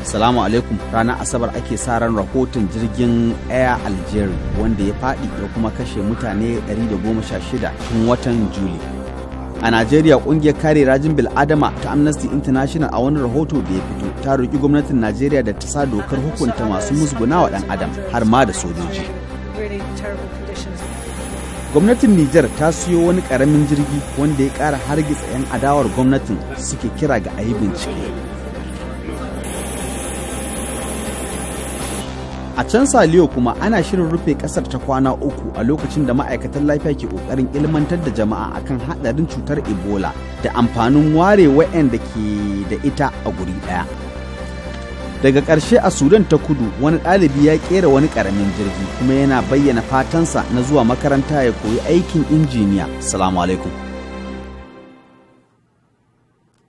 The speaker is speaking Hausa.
Salamu alaikum. Ranar Asabar ake sa ran rahoton jirgin Air Algeria wanda ya faɗi ya kuma kashe mutane 116 tun watan Juli. A Najeriya, ƙungiyar kare rajin bil'adama ta Amnesty International a wani rahoto da ya fito ta roƙi gwamnatin Najeriya da ta sa dokar hukunta masu musgunawa ɗan adam har ma da sojoji. Gwamnatin Nijar ta siyo wani ƙaramin jirgi wanda ya ƙara hargitsa 'yan adawar gwamnatin suke kira ga a yi bincike. A can Saliyo kuma ana shirin rufe kasar ta kwana 3 a lokacin da ma'aikatan lafiya ke kokarin ilmantar da jama'a akan hadarin cutar Ebola da amfanin ware wa'anda ke da ita a guri daya. Daga ƙarshe a Sudan ta Kudu wani ɗalibi ya kera wani ƙaramin jirgi kuma yana bayyana fatansa na zuwa makaranta ya koyi aikin injiniya. Assalamu alaikum.